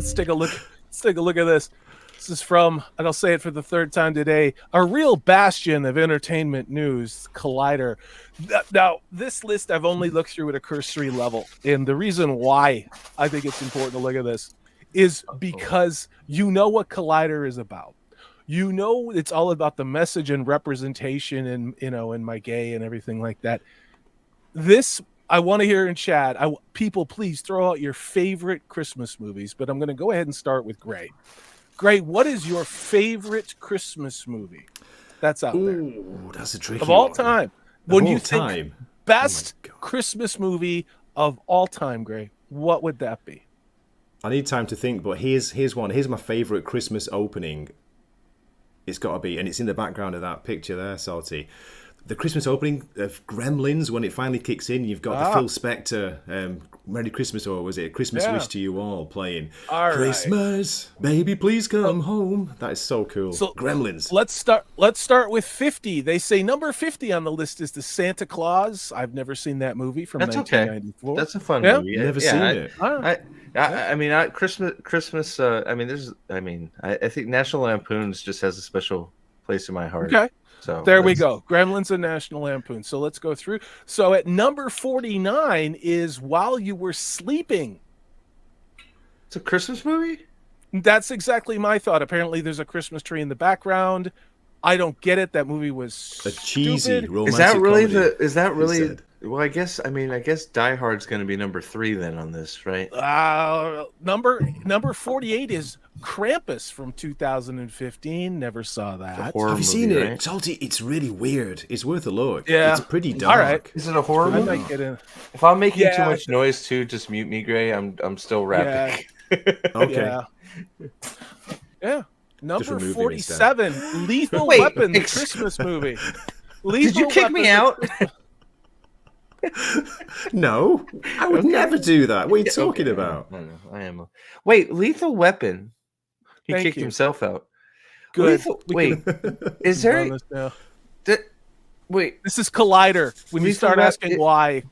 let's take a look. Let's take a look at this. This is from, and I'll say it for the third time today, a real bastion of entertainment news, Collider. Now, this list I've only looked through at a cursory level, and the reason why I think it's important to look at this is because you know what Collider is about. You know it's all about the message and representation, and in my gay and everything like that. This I want to hear in chat. People, please throw out your favorite Christmas movies, but I'm going to go ahead and start with Gray. Gray, what is your favorite Christmas movie that's out there? Ooh, that's a tricky of all one. time. When you think best Christmas movie of all time, Gray, what would that be? I need time to think, but here's one. Here's my favorite Christmas opening. It's got to be, and it's in the background of that picture there, Salty. The Christmas opening of Gremlins, when it finally kicks in, you've got the Phil Spector Merry Christmas, or was it A Christmas Wish to You All playing. All Christmas, baby, please come home. That is so cool. So, Gremlins. Let's start with 50. They say number 50 on the list is The Santa Claus. I've never seen that movie from 1994. Okay. That's a fun movie. Never seen it. I mean, Christmas. I think National Lampoon's just has a special place in my heart. Okay. So there we go. Gremlins and National Lampoon. So let's go through. So at number 49 is While You Were Sleeping. It's a Christmas movie? That's exactly my thought. Apparently there's a Christmas tree in the background. I don't get it. That movie was a cheesy romantic Is that really comedy, is that really well, I guess Die Hard's going to be number 3 then on this, right? Number 48 is Krampus from 2015. Never saw that. Have you seen it? Right? Salty, it's really weird. It's worth a look. Yeah. It's pretty dark. All right. Is it a horror movie? I might get in. If I'm making too much noise too, just mute me, Gray. I'm still rapping. Yeah. Okay. Yeah. Number 47, Lethal Weapon, the Christmas movie. Did you kick me out? No, I would never do that. What are you talking about? I know. I am. Wait, Lethal Weapon. He kicked himself out. Good. Wait, is there? Wait, this is Collider. When you start asking why,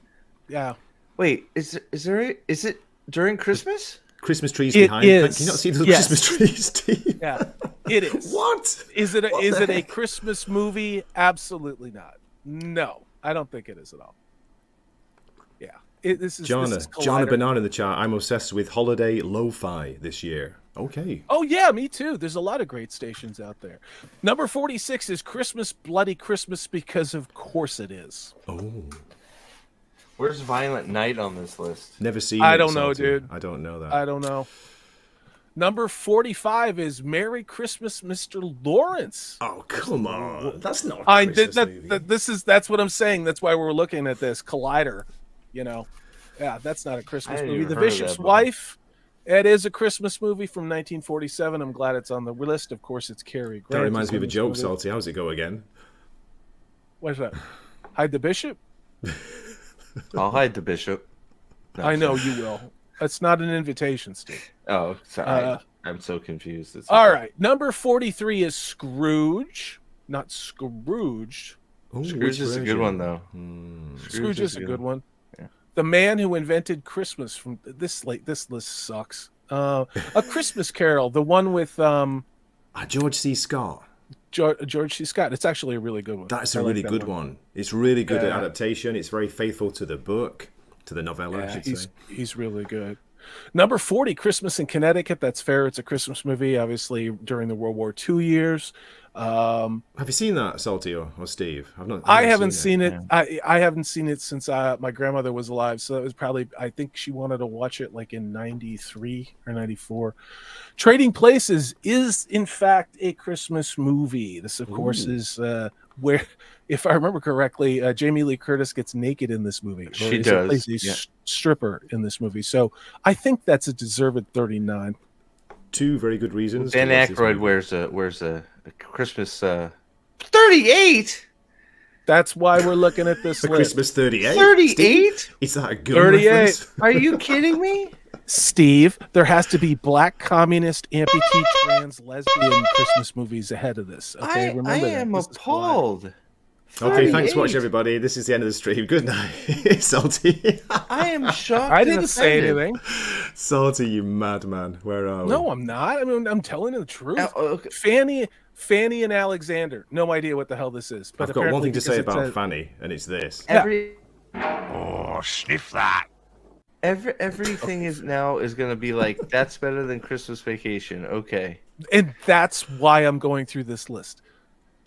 yeah. Wait, is it during Christmas? Christmas trees behind. Is. Can you not see the Christmas trees, Steve? Yeah, it is. What? Is it a Christmas movie? Absolutely not. No, I don't think it is at all. Yeah, this is Jonna Banana in the chat. I'm obsessed with holiday lo-fi this year. Okay. Oh yeah, me too. There's a lot of great stations out there. Number 46 is Christmas, Bloody Christmas, because of course it is. Oh. Where's Violent Night on this list? Never seen. I don't know, dude. I don't know that. I don't know. Number 45 is Merry Christmas, Mr. Lawrence. Oh, come on. That's not a Christmas movie. That's what I'm saying. That's why we're looking at this. Collider, Yeah, that's not a Christmas movie. The Vicious Wife, it is a Christmas movie from 1947. I'm glad it's on the list. Of course, it's Cary Grant. That reminds me of a joke, Salty. How's it go again? What's that? Hide the Bishop? I'll hide the bishop. No, I know you will. It's not an invitation, Steve. Oh, sorry. I'm so confused. All right. Number 43 is Scrooge, not Scrooged. Ooh, Scrooge is a good one, though. Scrooge is a good one. Yeah. The Man Who Invented Christmas. From this list sucks. A Christmas Carol, the one with George C. Scott. George C. Scott. It's actually a really good one. That's a really good one. It's really good adaptation. It's very faithful to the book, to the novella, I should say. He's really good. Number 40, Christmas in Connecticut. That's fair. It's a Christmas movie, obviously, during the World War II years. Have you seen that, Salty or Steve? I haven't seen it. I haven't seen it since my grandmother was alive. So that was probably, I think she wanted to watch it like in 93 or 94. Trading Places is, in fact, a Christmas movie. This, of course, is where, if I remember correctly, Jamie Lee Curtis gets naked in this movie. She does. Plays a stripper in this movie. So I think that's a deserved 39. Two very good reasons. Dan Aykroyd wears a Christmas 38. That's why we're looking at this list. Christmas 38. 38? Is that a good 38? Reference? Are you kidding me? Steve, there has to be black communist, amputee, trans, lesbian Christmas movies ahead of this. Okay, I am appalled. Okay, thanks 38. for watching, everybody. This is the end of the stream. Good night, Salty. I am shocked. I and didn't say offended. anything. Salty, you madman. Where are we? No, I'm not. I mean, I'm telling you the truth. Okay. Fanny and Alexander. No idea what the hell this is. But I've got one apparently thing to say because about it's Fanny, and it's this. Oh, sniff that. Everything is going to be like, that's better than Christmas Vacation. Okay. and that's why I'm going through this list.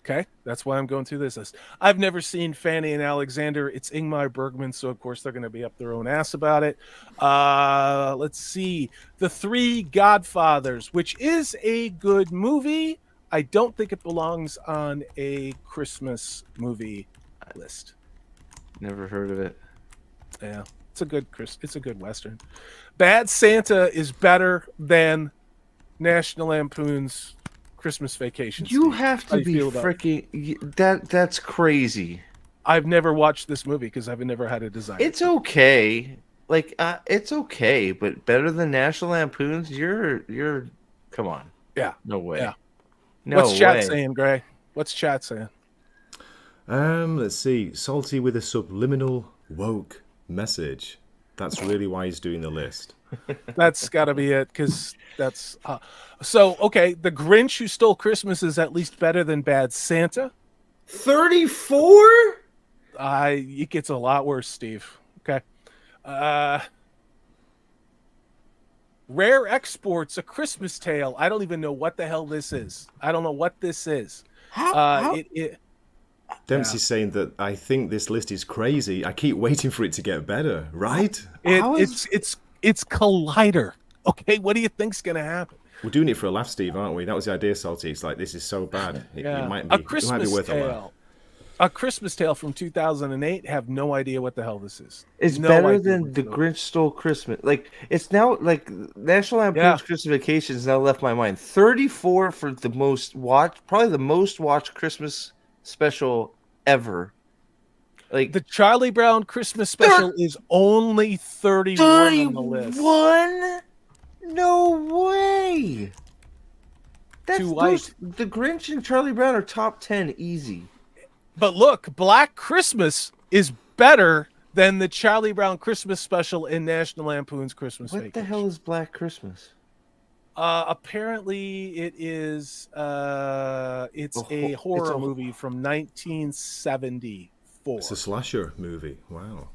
Okay, that's why I'm going through this list. I've never seen Fanny and Alexander. It's Ingmar Bergman, so of course they're going to be up their own ass about it. Let's see, The Three Godfathers, which is a good movie. I don't think it belongs on a Christmas movie list. Never heard of it. Yeah, it's a good Western. Bad Santa is better than National Lampoon's Christmas Vacation. You Steve. have How to do be you feel about it? freaking that's crazy. I've never watched this movie because I've never had a desire. It's okay. Like it's okay, but better than National Lampoon's? You're come on. Yeah. No way. Yeah. No What's chat way. saying, Gray? What's chat saying? Let's see. Salty with a subliminal woke message. That's really why he's doing the list. That's got to be it, because that's so okay. The Grinch Who Stole Christmas is at least better than Bad Santa. 34? It gets a lot worse, Steve. Okay. Rare Exports, A Christmas Tale. I don't even know what the hell this is. I don't know what this is. How? Dempsey's saying that I think this list is crazy. I keep waiting for it to get better, right? It's Collider. Okay, what do you think's gonna happen? We're doing it for a laugh, Steve, aren't we? That was the idea, Salty. It's like, this is so bad. It might be, A Christmas worth a laugh. Tale. A Christmas Tale from 2008. Have no idea what the hell this is. It's No better idea than what The this is. Grinch Stole Christmas. Like it's now like National Lampoon's Yeah. Christmas Vacation has now left my mind. 34 for the most watched, probably the most watched Christmas special ever. Like The Charlie Brown Christmas special is only 31 on the list. 31? No way. That's Too white. The Grinch and Charlie Brown are top 10 easy. But look, Black Christmas is better than the Charlie Brown Christmas special in National Lampoon's Christmas What Vacation. the hell is Black Christmas? Apparently, it is. It's a horror movie from 1974. It's a slasher movie. Wow.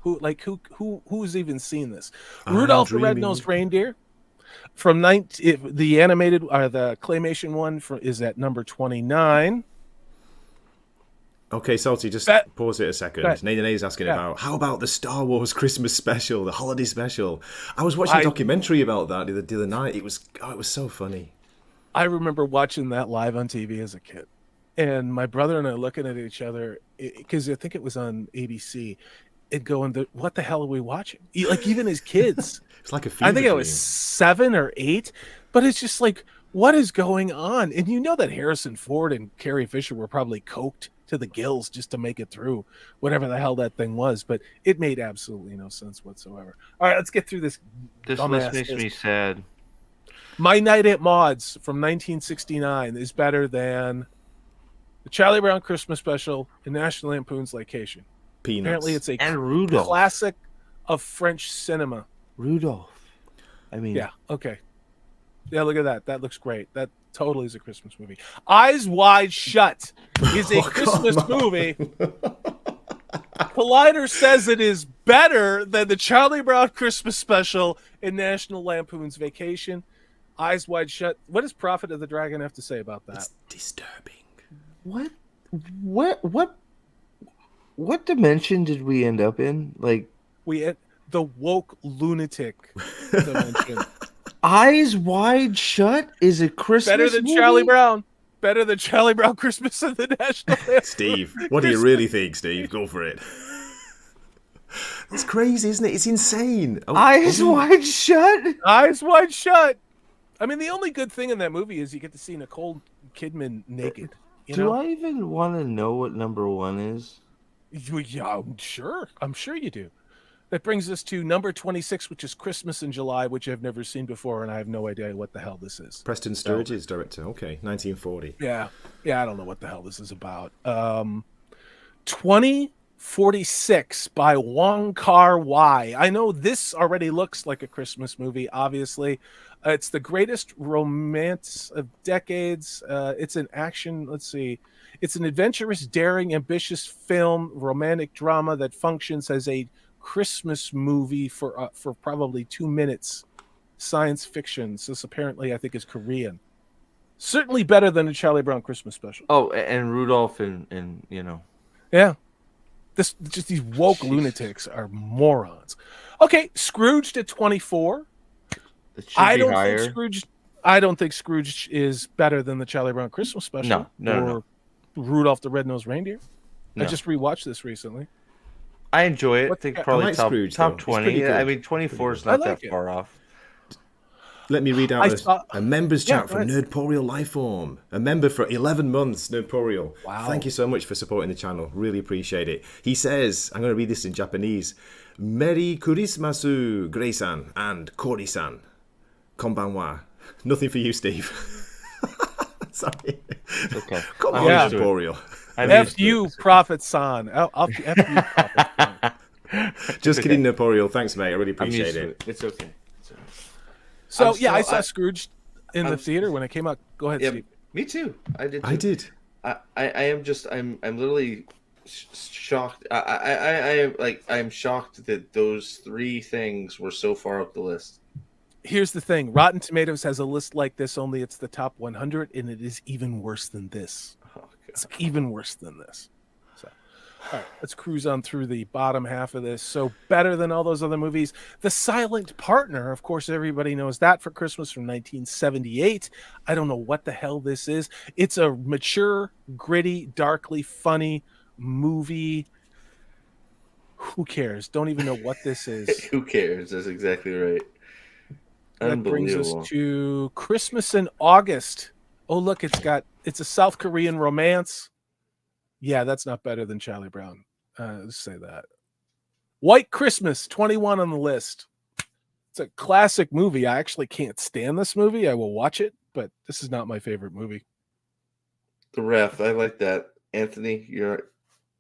Who's even seen this? I'm Rudolph the dreaming. Red-Nosed Reindeer from the animated or the claymation one is at number 29. Okay, Salty, just pause it a second. Go ahead. Nana's asking Yeah. about, how about the Star Wars Christmas special, the holiday special? I was watching a documentary about that the other night. It was so funny. I remember watching that live on TV as a kid, and my brother and I looking at each other because I think it was on ABC. And going, what the hell are we watching? Like even as kids, It's like a fever I think I dream. was 7 or 8, but it's just like, what is going on? And you know that Harrison Ford and Carrie Fisher were probably coked to the gills just to make it through whatever the hell that thing was, but it made absolutely no sense whatsoever. All right, let's get through this. This dumbass list makes list. me sad. My Night at Maud's from 1969 is better than the Charlie Brown Christmas special and National Lampoon's Vacation. Peanuts. Apparently, it's a And Rudolph. classic of French cinema. Rudolph. I mean, Yeah. Okay. Yeah. Look at that. That looks great. That totally is a Christmas movie. Eyes Wide Shut is a Christmas movie. Collider says it is better than the Charlie Brown Christmas special and National Lampoon's Vacation. Eyes Wide Shut. What does Prophet of the Dragon have to say about that? It's disturbing. What dimension did we end up in? Like The woke lunatic dimension. Eyes Wide Shut is a Christmas Better than movie? Charlie Brown. Better than Charlie Brown Christmas and the National Lampoon. Steve, what do you really think, Steve? Go for it. It's crazy, isn't it? It's insane. Eyes Wide Shut? Eyes Wide Shut. I mean, the only good thing in that movie is you get to see Nicole Kidman naked. Do I even want to know what number 1 is? Yeah, I'm sure you do. That brings us to number 26, which is Christmas in July, which I've never seen before, and I have no idea what the hell this is. Preston Sturges, director. Okay, 1940. Yeah, I don't know what the hell this is about. 2046 by Wong Kar-wai. I know this already looks like a Christmas movie, obviously. It's the greatest romance of decades. It's an action, let's see. It's an adventurous, daring, ambitious film, romantic drama that functions as a Christmas movie for probably 2 minutes. Science fiction. So this apparently, I think, is Korean. Certainly better than the Charlie Brown Christmas special. Oh, and Rudolph and you know. Yeah. Just these woke Jesus. lunatics are morons. Okay, Scrooged at 24. It should be higher. I don't think Scrooge is better than the Charlie Brown Christmas special. No. Rudolph the Red-Nosed Reindeer. No. I just rewatched this recently. I enjoy it. I think probably like Scrooge, top though. 20. It's pretty I good. mean, 24 is I not like that it. far off. Let me read out a members Yeah, chat go from ahead. Nerdporial Lifeform. A member for 11 months, Nerdporial. Wow. Thank you so much for supporting the channel. Really appreciate it. He says, I'm going to read this in Japanese. Merry Christmasu, Grey-san and Cory-san. Konbanwa. Nothing for you, Steve. Sorry. Okay. Come on, Yeah. Nerdporial. F you, Prophet San. F you, Prophet San. Just okay. kidding, Nerdporial. Thanks, mate. I really I'm appreciate used to it. it. It's okay. It's all right. So, I'm I still- saw Scrooge in the theater when it came out. Go ahead, Yeah, Steve. me too. I did. Too. I did. I am just. I'm literally shocked. I'm shocked that those three things were so far up the list. Here's the thing. Rotten Tomatoes has a list like this, only it's the top 100, and it is even worse than this. Oh, God. It's even worse than this. So, all right, let's cruise on through the bottom half of this. So, better than all those other movies. The Silent Partner, of course, everybody knows that, for Christmas from 1978. I don't know what the hell this is. It's a mature, gritty, darkly funny movie. Who cares? Don't even know what this is. Who cares? That's exactly right. That brings us Unbelievable. to Christmas in August. Oh, look, it's a South Korean romance. Yeah, that's not better than Charlie Brown. Let's say that. White Christmas, 21 on the list. It's a classic movie. I actually can't stand this movie. I will watch it, but this is not my favorite movie. The Ref. I like that. Anthony, you're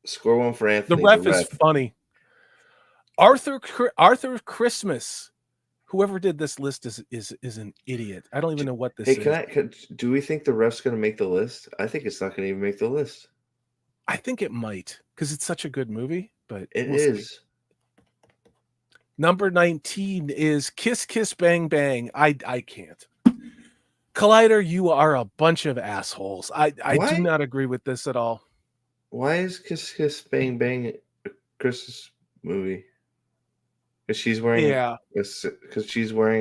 score one for Anthony. The Ref is funny. Arthur Christmas. Whoever did this list is an idiot. I don't even know what this Hey, is. do we think the Ref's going to make the list? I think it's not going to even make the list. I think it might because it's such a good movie, but It we'll see. is. Number 19 is Kiss Kiss Bang Bang. I can't. Collider, you are a bunch of assholes. I Why? do not agree with this at all. Why is Kiss Kiss Bang Bang a Christmas movie? Because she's wearing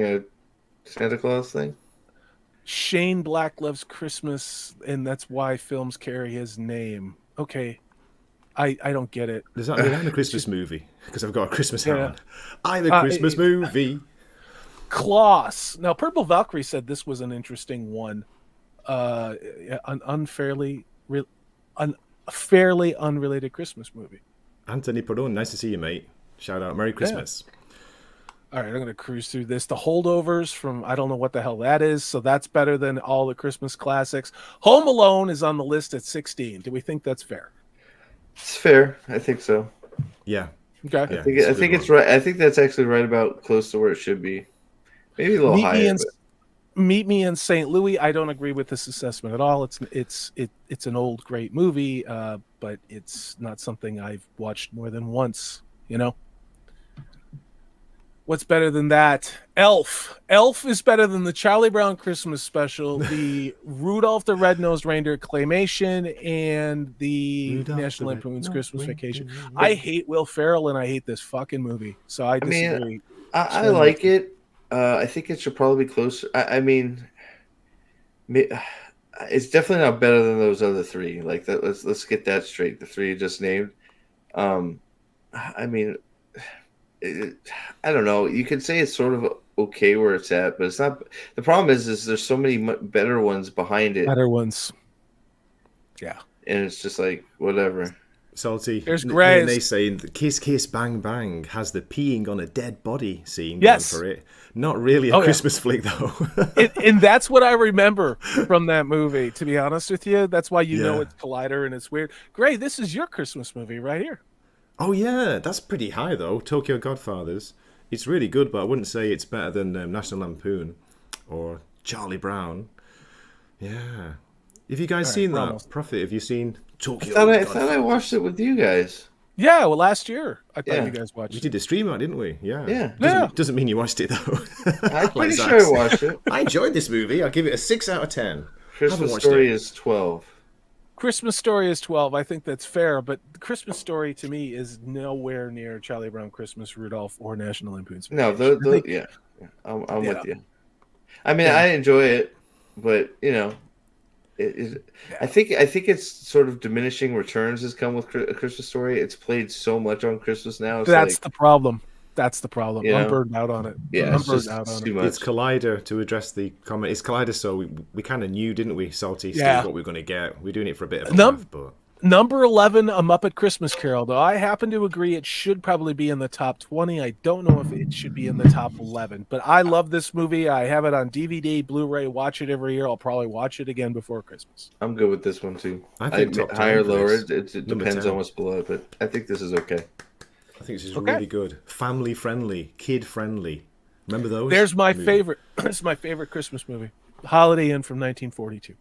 a Santa Claus thing. Shane Black loves Christmas, and that's why films carry his name. Okay. I don't get it. Does that mean I'm a Christmas movie? Because I've got a Christmas hat Yeah. on. I'm a Christmas movie. Klaus. Now, Purple Valkyrie said this was an interesting one. An fairly unrelated Christmas movie. Anthony Perron, nice to see you, mate. Shout out. Merry Christmas. All right, I'm going to cruise through this. The Holdovers from, I don't know what the hell that is, so that's better than all the Christmas classics. Home Alone is on the list at 16. Do we think that's fair? It's fair. I think so. Yeah. Okay. Yeah. I think it's right. I think that's actually right about close to where it should be. Maybe a little higher. Meet Me in St. Louis. I don't agree with this assessment at all. It's an old great movie, but it's not something I've watched more than once. You know. What's better than that? Elf. Elf is better than the Charlie Brown Christmas special, the Rudolph the Red-Nosed Reindeer claymation, and the Rudolph National the Lampoon's Red-Nosed Christmas Reindeer. Vacation. I hate Will Ferrell, and I hate this fucking movie. So I disagree. mean, I like it. I think it should probably be closer. I mean, it's definitely not better than those other three. Like that. Let's get that straight. The three you just named. I mean. I don't know. You could say it's sort of okay where it's at, but it's not. The problem is there's so many better ones behind it, Better ones. Yeah. and it's just like whatever. Salty. There's And Grace. they saying Kiss Kiss Bang Bang has the peeing on a dead body scene Yes. going for it. Not really a Oh, yeah. Christmas flick though. And that's what I remember from that movie, to be honest with you. That's why you know Yeah. it's Collider and it's weird. Gray, this is your Christmas movie right here. Oh yeah, that's pretty high though. Tokyo Godfathers. It's really good, but I wouldn't say it's better than National Lampoon or Charlie Brown. Yeah. Have you guys seen we're that? almost- Prophet, have you seen I Tokyo thought I Godfathers? watched it with you guys. Yeah, well, last year I thought Yeah. you guys watched We it. did a stream out, didn't we? Yeah. Yeah. Doesn't mean you watched it though. I'm Like pretty Zach sure I said. watched it. I enjoyed this movie. I'll give it a 6 out of 10. Haven't Christmas watched Story it. is 12. Christmas Story is 12. I think that's fair, but the Christmas Story to me is nowhere near Charlie Brown Christmas, Rudolph, or National Lampoon's No, Vacation. I think- yeah. I'm Yeah. with you. I mean, Yeah. I enjoy it, but I think it's sort of diminishing returns has come with A Christmas Story. It's played so much on Christmas now. It's that's like, the problem. That's the problem. You I'm know? burned out on it. yeah, I'm it's burned just out on too it. much. It's Collider to address the comment. It's Collider, so we kind of knew, didn't we, Salty, Steve, Yeah. what we are going to get. We're doing it for a bit of a Num- laugh, but Number 11, A Muppet Christmas Carol. Though I happen to agree it should probably be in the top 20. I don't know if it should be in the top 11. But I love this movie. I have it on DVD, Blu-ray. Watch it every year. I'll probably watch it again before Christmas. I'm good with this one too. I think top 10 higher, for lower. this. It Number depends 10. on what's below it, but I think this is okay. I think this is Okay. really good. Family friendly, kid friendly. Remember those? There's my movies? favorite. This is my favorite Christmas movie, Holiday Inn from 1942.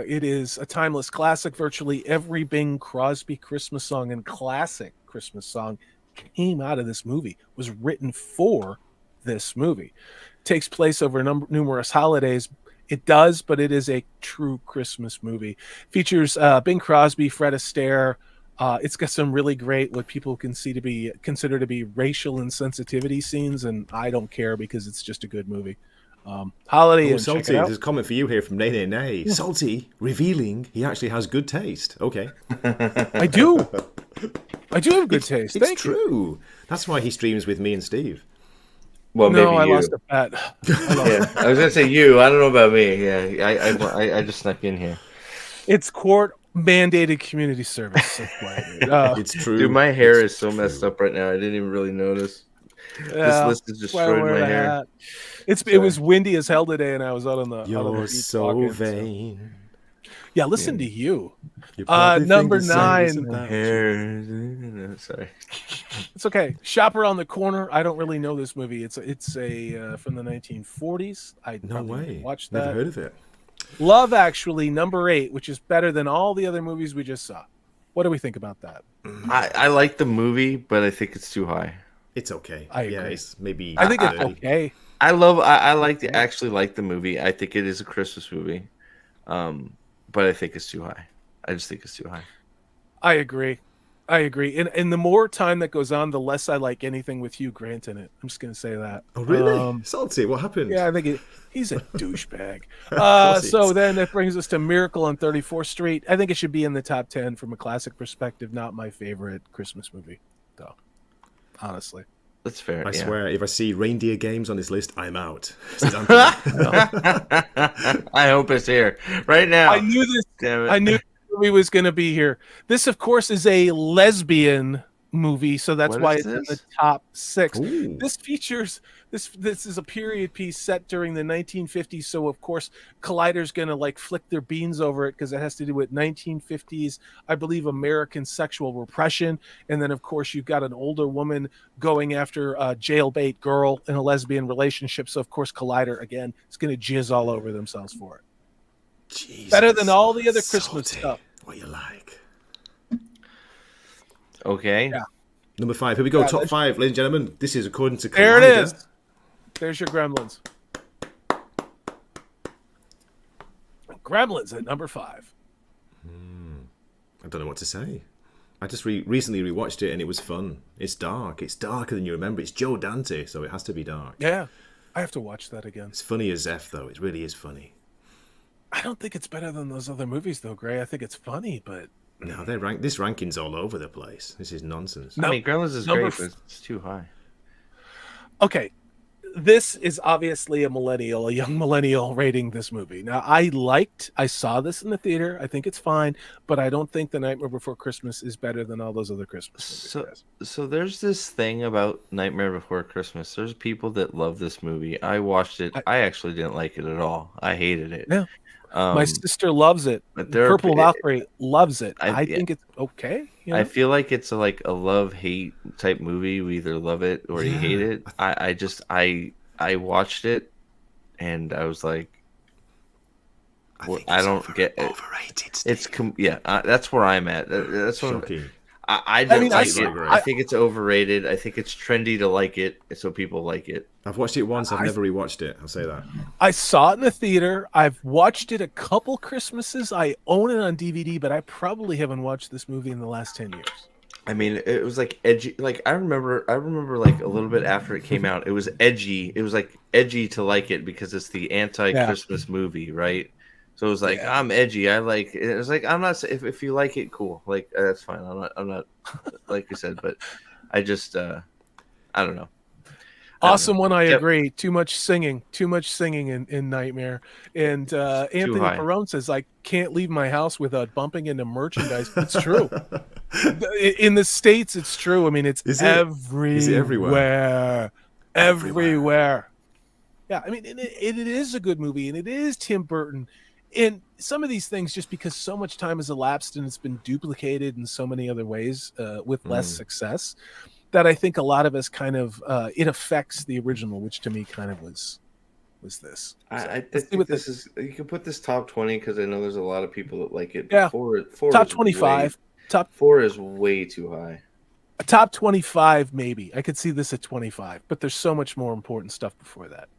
It is a timeless classic. Virtually every Bing Crosby Christmas song and classic Christmas song came out of this movie, was written for this movie. Takes place over numerous holidays. It does, but it is a true Christmas movie. Features Bing Crosby, Fred Astaire. It's got some really great, what people can see to be consider to be racial insensitivity scenes, and I don't care because it's just a good movie. Holiday Oh, Inn, check Salty, it out. there's a comment for you here from Nay Nay Nay. Salty, revealing he actually has good taste. Okay. I do have good taste. It's Thank you. true. That's why he streams with me and Steve. Well, No, maybe I you. lost a bet. Yeah, I was gonna say you. I don't know about me. Yeah, I just snuck in here. It's court mandated community service. That's why I did. It's true. Dude, my hair It's is so messed true. up right now. I didn't even really notice. Yeah, This list has that's why I destroyed wear my the hair. hat. It Sorry. was windy as hell today, and I was out on the You're beach so walking, vain. Yeah, listen to you. You probably Number think the same 9. isn't that Hair. Sorry. It's okay. Shop Around the Corner. I don't really know this movie. It's a from the 1940s. I No probably way. watched Never that. heard of it. Love Actually, number 8, which is better than all the other movies we just saw. What do we think about that? I like the movie, but I think it's too high. It's okay. I Yeah, agree. it's maybe. I think it's 30. okay. I actually like the movie. I think it is a Christmas movie. But I think it's too high. I just think it's too high. I agree. And the more time that goes on, the less I like anything with Hugh Grant in it. I'm just going to say that. Oh really? Salty. What happened? Yeah, I think he's a douchebag. course he So is. then that brings us to Miracle on 34th Street. I think it should be in the top 10 from a classic perspective. Not my favorite Christmas movie, though. Honestly. That's fair. I yeah. swear, if I see reindeer games on this list, I'm out. I hope it's here right now. I knew this. Damn it. I knew this movie was going to be here. This, of course, is a lesbian movie, so that's What why is it's in the this? top 6. Ooh. This features this is a period piece set during the 1950s, so of course Collider's going to like flick their beans over it because it has to do with 1950s, I believe, American sexual repression, and then of course you've got an older woman going after a jailbait girl in a lesbian relationship, so of course Collider again is going to jizz all over themselves for it. Jesus, Better than all the other Christmas Salty. stuff. What you like? Okay. Yeah. Number 5. Here we go. Yeah, Top let's- 5, ladies and gentlemen. This is according to There it Collider. is. There's your Gremlins. Gremlins at number 5. I don't know what to say. I just recently rewatched it and it was fun. It's dark. It's darker than you remember. It's Joe Dante, so it has to be dark. Yeah, I have to watch that again. It's funny as F, though. It really is funny. I don't think it's better than those other movies, though, Gray. I think it's funny, but No, this ranking's all over the place. This is nonsense. No. I mean, Gremlins is Number great, but it's too high. okay. this is obviously a young millennial rating this movie. Now, I saw this in the theater. I think it's fine, but I don't think The Nightmare Before Christmas is better than all those other Christmas movies. So there's this thing about Nightmare Before Christmas. There's people that love this movie. I watched it. I actually didn't like it at all. I hated it. Yeah. My sister loves it. But Purple Valkyrie loves it. I think it's okay. You know? I feel like it's like a love-hate type movie. We either love it or you hate it. I watched it and I was like, I don't get it. Overrated. It's that's where I'm at. That's shocking. I don't like it. agree. I think it's overrated. I think it's trendy to like it, so people like it. I've watched it once. I've never rewatched it. I'll say that. I saw it in the theater. I've watched it a couple Christmases. I own it on DVD, but I probably haven't watched this movie in the last 10 years. I mean, it was like edgy. Like I remember like a little bit after it came out, it was edgy. It was like edgy to like it because it's the anti-Christmas movie, right? So it was like, I'm edgy. I like it. Was like, I'm not, if you like it, cool. Like, that's fine. I'm not, like you said, but I just, I don't know. Awesome one, I agree. Too much singing in Nightmare. And Anthony Perone says, I can't leave my house without bumping into merchandise. It's true. In the States, it's true. I mean, it's everywhere. Is it everywhere? Everywhere. Yeah, I mean, it is a good movie, and it is Tim Burton. And some of these things, just because so much time has elapsed and it's been duplicated in so many other ways with less success, that I think a lot of us kind of it affects the original, which to me kind of was this. I think this is, you can put this top 20 because I know there's a lot of people that like it. Yeah, four top 25. Top 4 is way too high. A top 25, maybe. I could see this at 25, but there's so much more important stuff before that.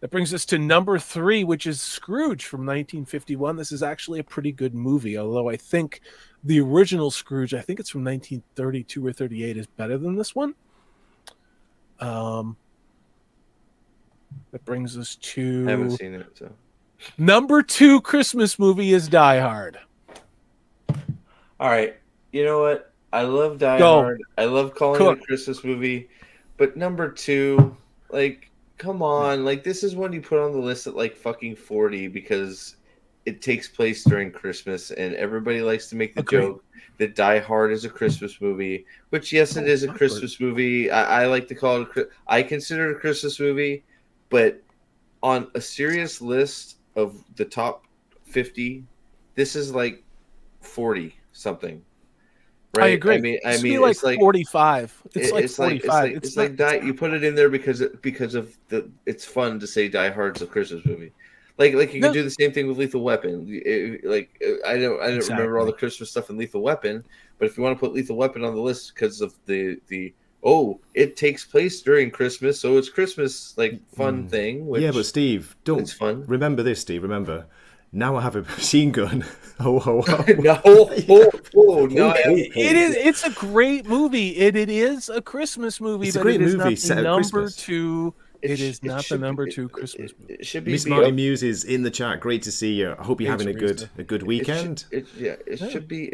That brings us to number 3, which is Scrooge from 1951. This is actually a pretty good movie, although I think the original Scrooge, I think it's from 1932 or 38, is better than this one. That brings us to... I haven't seen it, so... Number 2 Christmas movie is Die Hard. All right. You know what? I love Die Hard. I love calling it a Christmas movie. But number 2, like... Come on, like this is one you put on the list at like fucking 40 because it takes place during Christmas and everybody likes to make the joke that Die Hard is a Christmas movie, which yes, it is a Christmas movie. I like to call it I consider it a Christmas movie, but on a serious list of the top 50, this is like 40 something. Right? I agree. I mean, like it's like 45. It's like 45. It's like you put it in there because of it's fun to say Die Hard's a Christmas movie. Like you can do the same thing with Lethal Weapon. I don't remember all the Christmas stuff in Lethal Weapon, but if you want to put Lethal Weapon on the list because of the it takes place during Christmas, so it's Christmas like fun thing. Which but Steve, it's fun. Remember this, Steve. Remember. Now I have a machine gun. Ho ho ho! No. It's a great movie. It is a Christmas movie. It's a great movie. Set number 2. It is not the number 2 Christmas movie. It should be. Miss Marty Muse is in the chat. Great to see you. I hope you're having a good weekend. Should be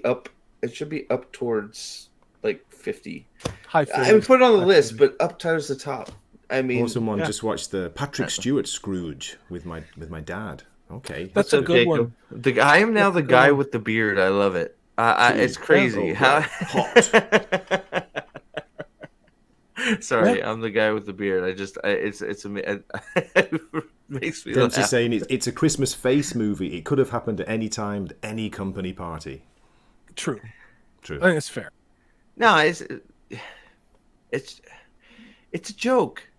up. It should be up towards like 50. High 50. I would put it on the list, but up towards the top. I mean, someone just watched the Patrick Stewart Scrooge with my dad. Okay, that's a good one. I am now the guy with the beard. I love it. It's crazy. Hot. Sorry, I'm the guy with the beard. It makes me Dempsey laugh. saying it's a Christmas face movie. It could have happened at any time, at any company party. True. I think it's fair. No, it's a joke.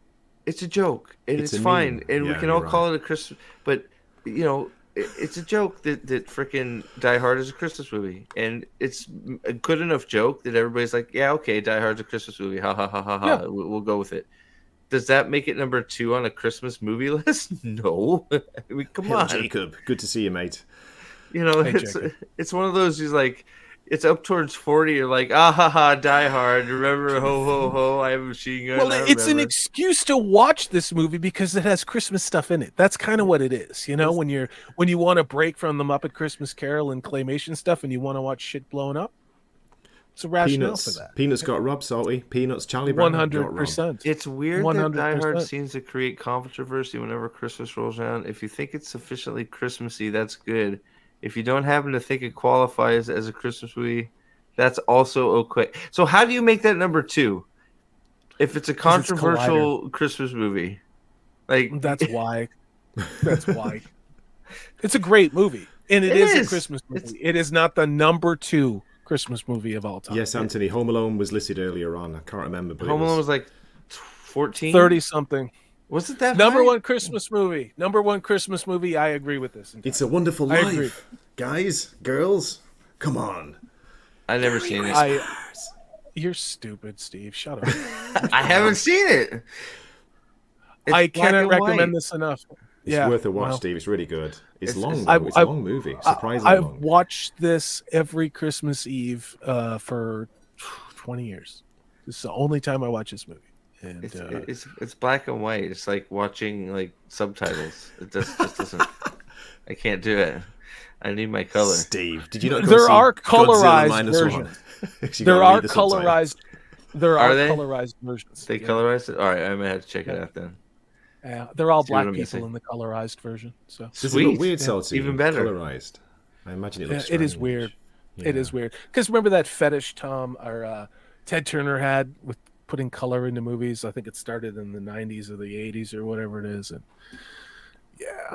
It's a joke, and it's fine, meme. And we can all call it a Christmas. But it's a joke that freaking Die Hard is a Christmas movie, and it's a good enough joke that everybody's like, yeah, okay, Die Hard's a Christmas movie. Ha ha ha ha ha. Yeah. We'll go with it. Does that make it number 2 on a Christmas movie list? No. I mean, come on, Jacob. Good to see you, mate. It's one of those. He's like. It's up towards 40. You're like, ah ha ha, Die Hard. Remember, ho ho ho, I have a machine gun. Well, it's an excuse to watch this movie because it has Christmas stuff in it. That's kind of what it is, when you want to break from the Muppet Christmas Carol and claymation stuff, and you want to watch shit blowing up. It's a rationale for that. Peanuts got robbed, salty. Peanuts, Charlie Brown got robbed. 100%. It's weird 100%. that Die Hard seems to create controversy whenever Christmas rolls around. If you think it's sufficiently Christmassy, that's good. If you don't happen to think it qualifies as a Christmas movie, that's also okay. So how do you make that number 2? If it's a controversial Christmas movie, like that's why. That's why. It's a great movie, and it is a Christmas movie. It is not the number 2 Christmas movie of all time. Yes, Anthony. Home Alone was listed earlier on. I can't remember, but Home Alone was like 14, 30 something. Was it that number high? 1 Christmas movie? Number 1 Christmas movie. I agree with this. It's a Wonderful Life, guys, girls. Come on. I never seen it. You're stupid, Steve. Shut up. I haven't seen it. I cannot recommend this enough. It's worth a watch, Steve. It's really good. It's long. It's a long movie. Surprisingly I've long. watched this every Christmas Eve for 20 years. This is the only time I watch this movie. And it's black and white. It's like watching like subtitles. It just doesn't. I can't do it. I need my color. Steve, did you not? There are colorized versions. There are colorized versions. They colorized it. All right, I might have to check it out then. Yeah, they're all black people in the colorized version. So does it look weird, Salty? Even better. Colorized. I imagine it looks. It is weird. Yeah. It is weird because remember that fetish Tom or Ted Turner had with putting color into movies. I think it started in the 90s or the 80s or whatever it is, and yeah.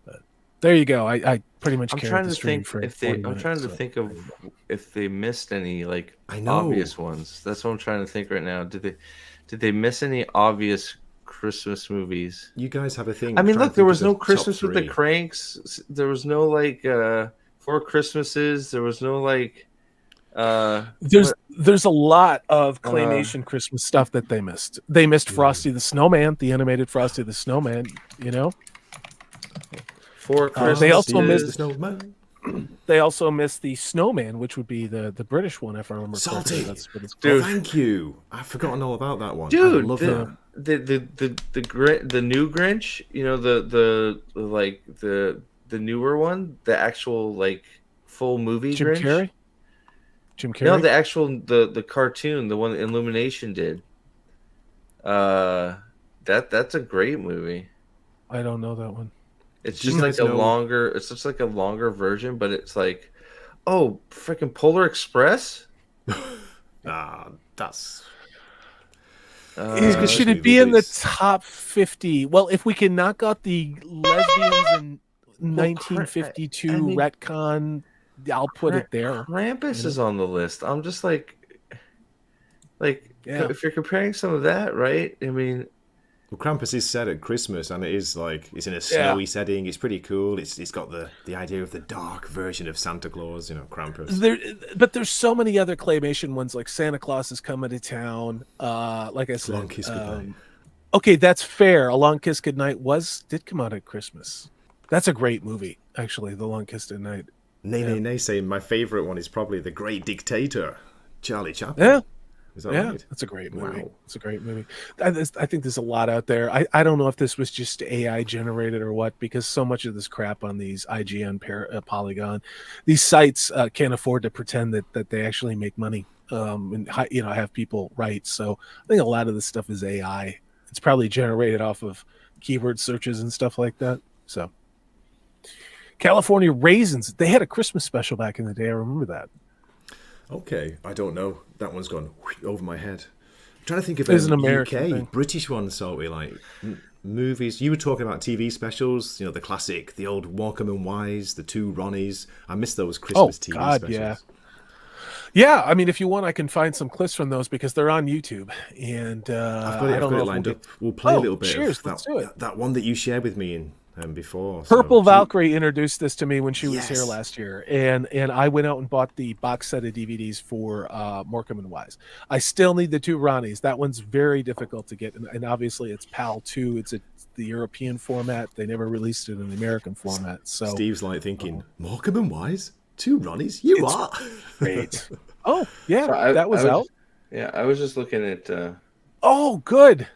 But there you go. I pretty much. I'm trying to think of if they missed any like obvious ones. That's what I'm trying to think right now. Did they miss any obvious Christmas movies? You guys have a thing. I mean, look, there was no Christmas with the Cranks. There was no like Four Christmases. There was no like. There's a lot of claymation Christmas stuff that they missed. They missed Frosty the Snowman, the animated Frosty the Snowman. You know. Four Christmases. They also missed the Snowman. They also missed the Snowman, which would be the British one, if I remember correctly. That's what it's called. Dude, thank you. I've forgotten all about that one. Dude, I love that. The new Grinch, you know, the newer one, the actual like full movie Jim Grinch. Carrey. No, the actual the cartoon, the one that Illumination did. That's a great movie. I don't know that one. It's just like a longer. It's just like a longer version, but it's like, oh, freaking Polar Express. That's. Should it be in the top 50? Well, if we can knock out the lesbians in 1952 retcon, I'll put it there. Krampus is on the list. I'm just like, if you're comparing some of that, right? I mean. Well, Krampus is set at Christmas, and it is like it's in a snowy setting. It's pretty cool. It's got the idea of the dark version of Santa Claus, you know, Krampus. But there's so many other claymation ones, like Santa Claus is Coming to Town. Like I said, Long Kiss Goodnight. Okay, that's fair. A Long Kiss Goodnight did come out at Christmas. That's a great movie, actually. The Long Kiss Goodnight. Nay, saying my favorite one is probably The Great Dictator, Charlie Chaplin. Yeah. Is that right? That's a great movie. Wow. It's a great movie. I think there's a lot out there. I don't know if this was just AI generated or what, because so much of this crap on these IGN, Polygon, these sites can't afford to pretend that they actually make money and have people write. So I think a lot of this stuff is AI. It's probably generated off of keyword searches and stuff like that. So California Raisins, they had a Christmas special back in the day. I remember that. Okay, I don't know. That one's gone over my head. I'm trying to think of an American UK, thing. British ones, so we like movies. You were talking about TV specials, you know, the classic, the old Walkham and Wise, the two Ronnies. I miss those Christmas TV specials. Yeah, I mean, if you want, I can find some clips from those because they're on YouTube. And I've got it lined up. We'll play a little bit of let's do it. that one that you shared with me before. Purple Valkyrie introduced this to me when she was here last year, and I went out and bought the box set of DVDs for Morecambe and Wise. I still need the two Ronnies. That one's very difficult to get, and obviously it's PAL 2. It's the European format. They never released it in the American format. So Steve's like thinking, Morecambe and Wise, two Ronnies. You are great. Oh yeah, so that was out. Yeah, I was just looking at. Oh, good.